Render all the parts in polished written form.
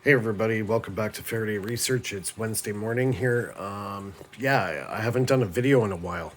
Hey everybody, welcome back to Faraday Research. It's Wednesday morning here. I haven't done a video in a while.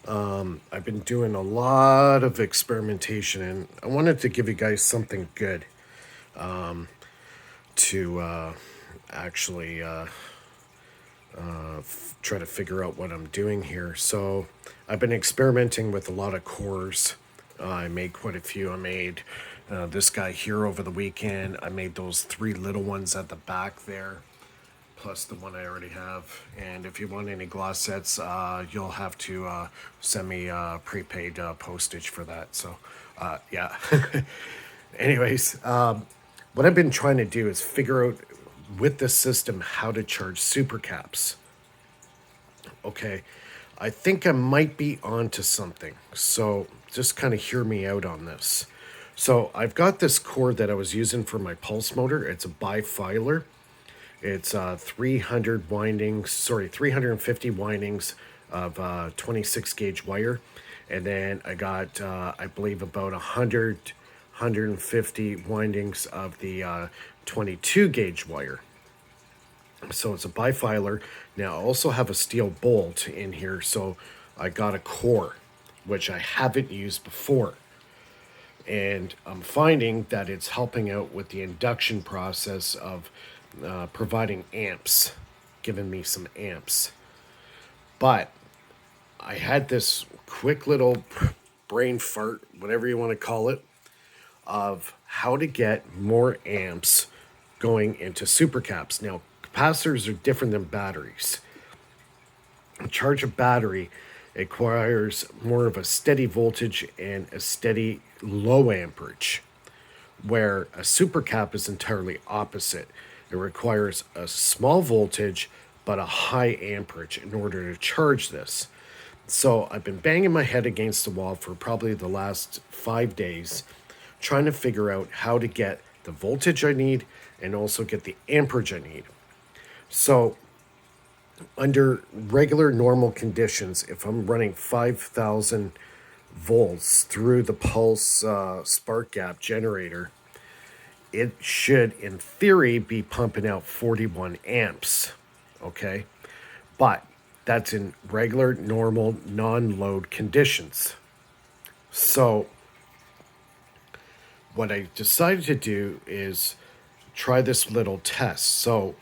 I've been doing a lot of experimentation and I wanted to give you guys something good to actually try to figure out what I'm doing here. So I've been experimenting with a lot of cores. I made quite a few. I made this guy here over the weekend. I made those three little ones at the back there, plus the one I already have. And if you want any gloss sets, you'll have to send me prepaid postage for that. So, yeah. Anyways, what I've been trying to do is figure out with the system how to charge super caps. Okay, I think I might be onto something. So just kind of hear me out on this. So I've got this cord that I was using for my pulse motor. It's a bifilar. It's 350 windings of 26 gauge wire. And then I got, I believe, about 150 windings of the 22 gauge wire. So it's a bifilar. Now I also have a steel bolt in here, so I got a core, which I haven't used before. And I'm finding that it's helping out with the induction process of providing amps, giving me some amps. But I had this quick little brain fart, whatever you want to call it, of how to get more amps going into supercaps. Now, capacitors are different than batteries. Charge a battery requires more of a steady voltage and a steady low amperage, where a supercap is entirely opposite. It requires a small voltage but a high amperage in order to charge this. So I've been banging my head against the wall for probably the last 5 days, trying to figure out how to get the voltage I need and also get the amperage I need. So under regular normal conditions, if I'm running 5,000 volts through the pulse spark gap generator, it should, in theory, be pumping out 41 amps. Okay? But that's in regular, normal, non load conditions. So, what I decided to do is try this little test. So,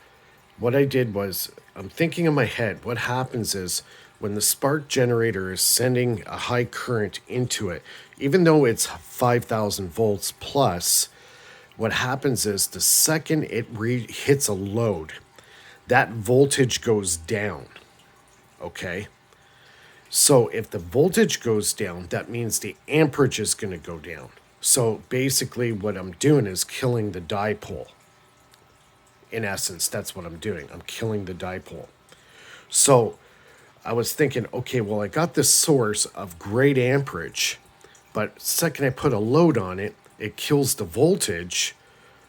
what I did was, I'm thinking in my head, what happens is when the spark generator is sending a high current into it, even though it's 5,000 volts plus, what happens is the second it hits a load, that voltage goes down. Okay? So if the voltage goes down, that means the amperage is going to go down. So basically, what I'm doing is killing the dipole. In essence, that's what I'm doing. I'm killing the dipole. So I was thinking, okay, well, I got this source of great amperage, but second I put a load on it, it kills the voltage.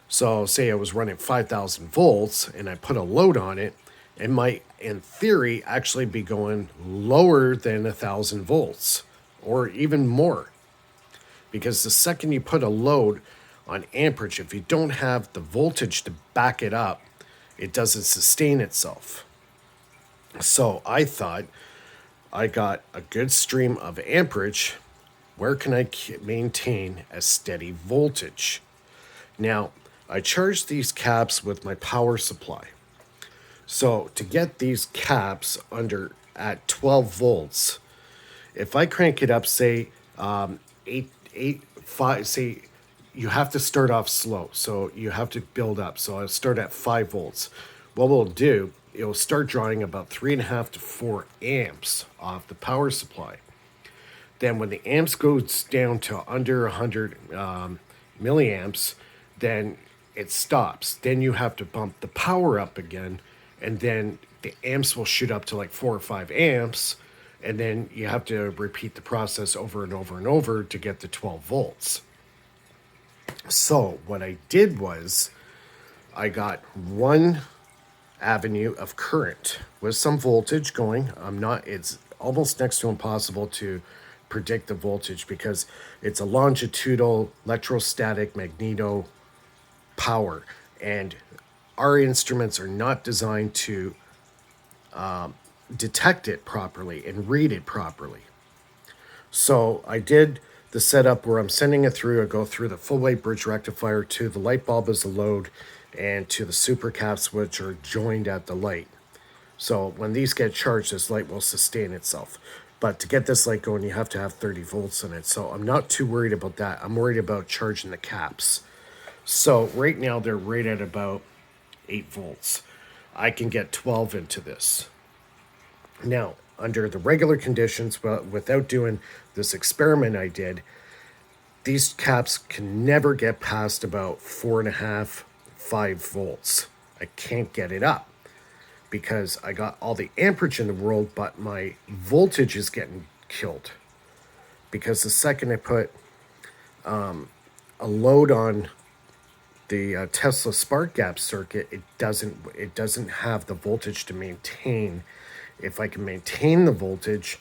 So say I was running 5,000 volts and I put a load on it, it might, in theory, actually be going lower than 1,000 volts or even more. Because the second you put a load on amperage, if you don't have the voltage to back it up, it doesn't sustain itself. So I thought, I got a good stream of amperage. Where can I maintain a steady voltage? Now, I charge these caps with my power supply. So to get these caps under at 12 volts, if I crank it up, say 5, say you have to start off slow. So you have to build up. So I'll start at 5 volts. What we'll do, it'll start drawing about 3.5 to 4 amps off the power supply. Then when the amps goes down to under 100 milliamps, then it stops. Then you have to bump the power up again, and then the amps will shoot up to like 4 or 5 amps, and then you have to repeat the process over and over and over to get to 12 volts. So what I did was I got one avenue of current with some voltage going. It's almost next to impossible to predict the voltage because it's a longitudinal electrostatic magneto power, and our instruments are not designed to detect it properly and read it properly. So I did the setup where I'm sending it through. I go through the full weight bridge rectifier to the light bulb as the load and to the super caps, which are joined at the light. So when these get charged, this light will sustain itself. But to get this light going, you have to have 30 volts in it. So I'm not too worried about that. I'm worried about charging the caps. So right now they're right at about 8 volts. I can get 12 into this. Now, under the regular conditions, but without doing this experiment I did, these caps can never get past about 4.5, 5 volts. I can't get it up because I got all the amperage in the world, but my voltage is getting killed. Because the second I put a load on the Tesla spark gap circuit, it doesn't have the voltage to maintain. If I can maintain the voltage,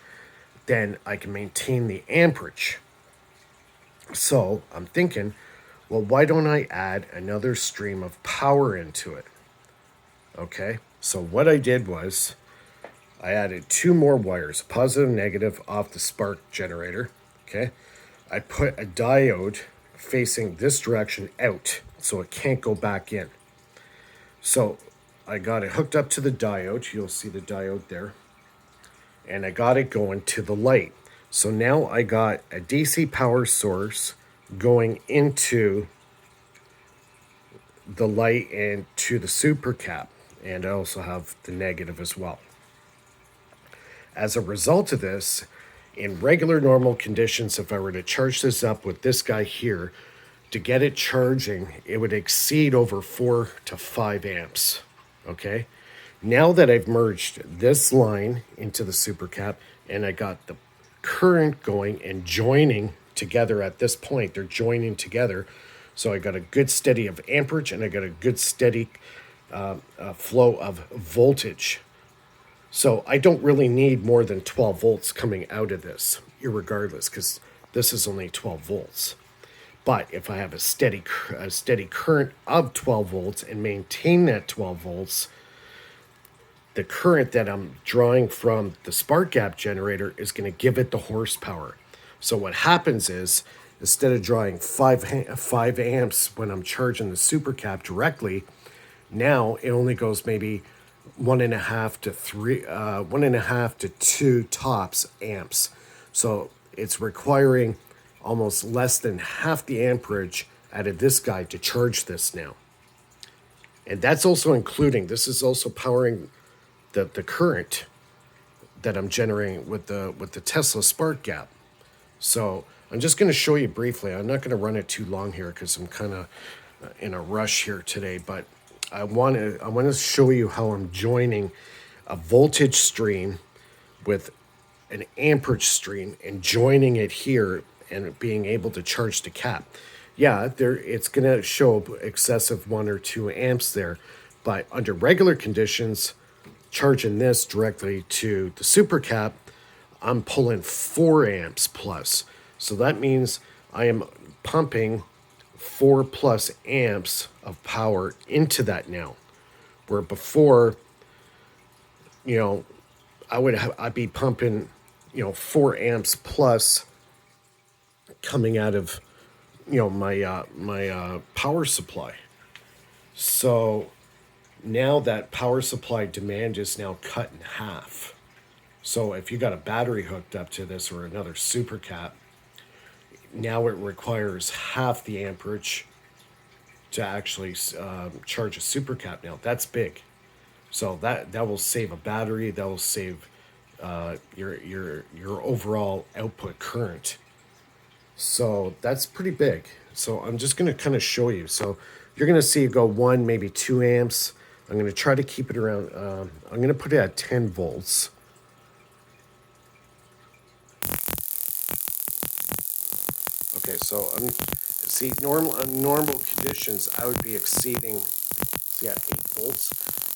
then I can maintain the amperage. So I'm thinking, well, why don't I add another stream of power into it? Okay, so what I did was I added 2 more wires, positive and negative, off the spark generator. Okay, I put a diode facing this direction out so it can't go back in. So I got it hooked up to the diode. You'll see the diode there. And I got it going to the light. So now I got a DC power source going into the light and to the super cap. And I also have the negative as well. As a result of this, in regular normal conditions, if I were to charge this up with this guy here, to get it charging, it would exceed over 4 to 5 amps. Okay? Now that I've merged this line into the super cap and I got the current going and joining together at this point, they're joining together. So I got a good steady of amperage and I got a good steady flow of voltage. So I don't really need more than 12 volts coming out of this, irregardless, because this is only 12 volts. But if I have a steady current of 12 volts and maintain that 12 volts, the current that I'm drawing from the spark gap generator is going to give it the horsepower. So what happens is, instead of drawing 5 amps when I'm charging the super cap directly, now it only goes maybe 1.5 to 3, 1.5 to 2 tops amps. So it's requiring almost less than half the amperage out of this guy to charge this now. And that's also including, this is also powering the current that I'm generating with the Tesla spark gap. So I'm just going to show you briefly. I'm not going to run it too long here because I'm kind of in a rush here today, but I want to show you how I'm joining a voltage stream with an amperage stream and joining it here and being able to charge the cap. Yeah, it's going to show excessive 1 or 2 amps there, but under regular conditions, charging this directly to the super cap, I'm pulling 4 amps plus. So that means I am pumping 4 plus amps of power into that now. Where before, I'd be pumping, 4 amps plus coming out of, my power supply. So now that power supply demand is now cut in half. So if you got a battery hooked up to this or another super cap, now it requires half the amperage to actually charge a super cap. Now that's big. So that will save a battery. That will save your overall output current. So that's pretty big. So I'm just going to kind of show you. So you're going to see it go 1, maybe 2 amps. I'm going to try to keep it around. I'm going to put it at 10 volts. Okay, so see, normal conditions, I would be exceeding, 8 volts.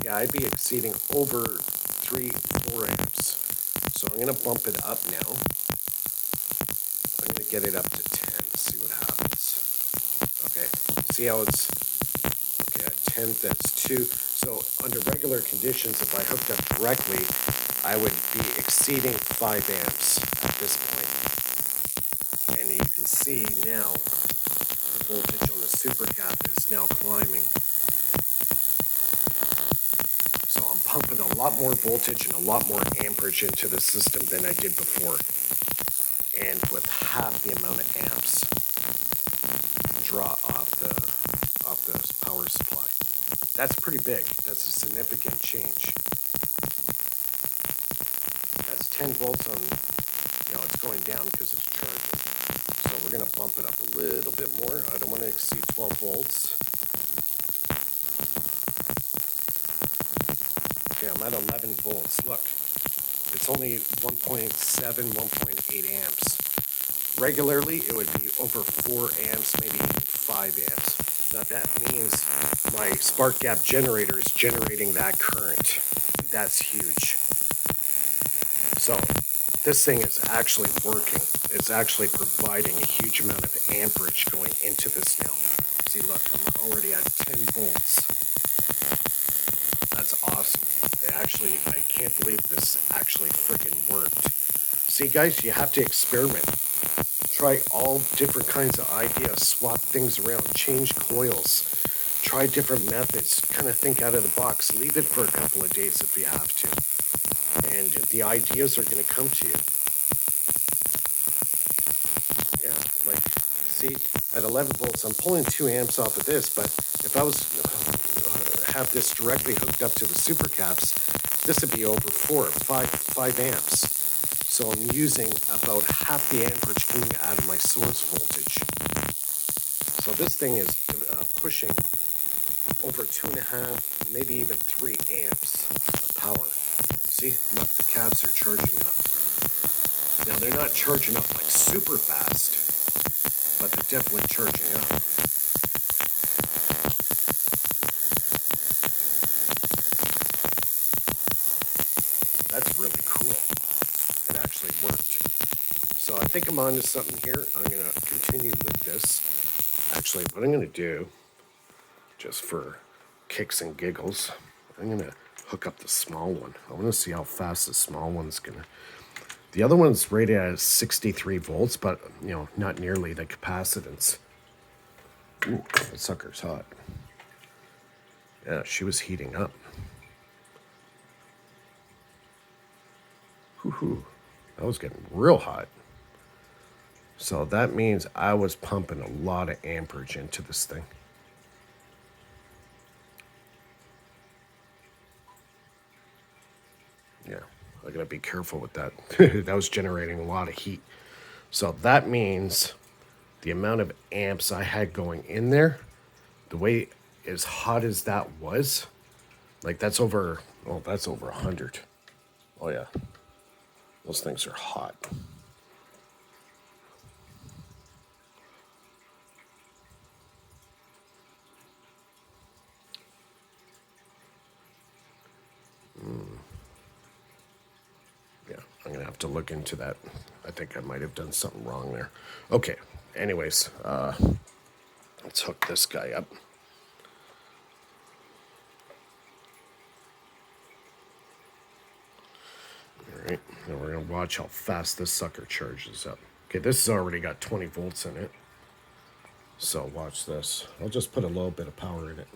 Yeah, I'd be exceeding over 3-4 amps. So I'm going to bump it up now. I'm going to get it up to 10, see what happens. Okay, see how it's, okay, at 10, that's 2. So under regular conditions, if I hooked up directly, I would be exceeding 5 amps at this point. And you can see now the voltage on the super cap is now climbing. So I'm pumping a lot more voltage and a lot more amperage into the system than I did before. And with half the amount of amps draw off the power supply. That's pretty big. That's a significant change. That's 10 volts on, it's going down because it's charging. So we're going to bump it up a little bit more. I don't want to exceed 12 volts. Okay, I'm at 11 volts. Look, it's only 1.7, 1.8 amps. Regularly, it would be over 4 amps, maybe 5 amps. Now that means my spark gap generator is generating that current. That's huge. So this thing is actually working. It's actually providing a huge amount of amperage going into this now. See, look, I'm already at 10 volts. That's awesome. I can't believe this actually freaking worked. See, guys, you have to experiment. Try all different kinds of ideas, swap things around, change coils, try different methods, kind of think out of the box. Leave it for a couple of days if you have to. And the ideas are going to come to you. Yeah, like, see, at 11 volts, I'm pulling 2 amps off of this, but if I was have this directly hooked up to the super caps, this would be over 5 amps. So I'm using about half the amperage coming out of my source voltage. So this thing is pushing over 2.5, maybe even 3 amps of power. See, look, the caps are charging up. Now they're not charging up like super fast, but they're definitely charging up. That's really cool. It actually worked. So I think I'm on to something here. I'm going to continue with this. Actually, what I'm going to do, just for kicks and giggles, I'm going to hook up the small one. I want to see how fast the small one's going to... The other one's rated at 63 volts, but, not nearly the capacitance. Ooh, that sucker's hot. Yeah, she was heating up. Whoo-hoo. That was getting real hot. So that means I was pumping a lot of amperage into this thing. Yeah, I gotta be careful with that. That was generating a lot of heat. So that means the amount of amps I had going in there, the way as hot as that was, like that's over 100. Oh yeah, those things are hot. Yeah, I'm gonna have to look into that. I think I might have done something wrong there. Okay, anyways, let's hook this guy up. All right, now we're gonna watch how fast this sucker charges up. Okay, this has already got 20 volts in it. So watch this. I'll just put a little bit of power in it.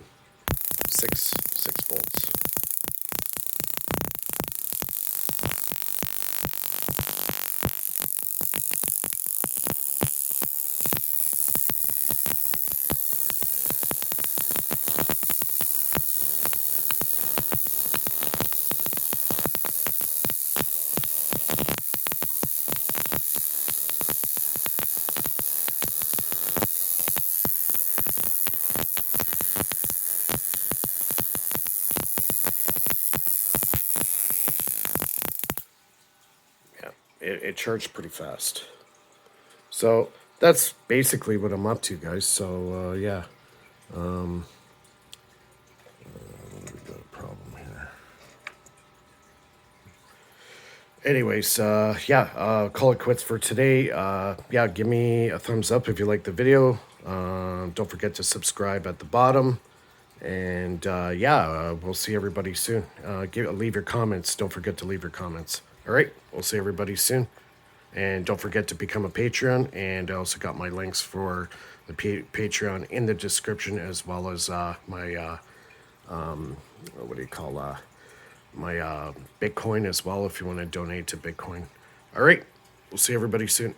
6 volts. It charged pretty fast. So that's basically what I'm up to, guys. So yeah, we've got a problem here. Anyways, yeah, call it quits for today. Yeah, give me a thumbs up if you like the video. Don't forget to subscribe at the bottom. And yeah, we'll see everybody soon. Leave your comments. Don't forget to leave your comments. All right, we'll see everybody soon. And don't forget to become a Patreon. And I also got my links for the Patreon in the description, as well as my what do you call my Bitcoin as well, if you want to donate to Bitcoin. All right, we'll see everybody soon.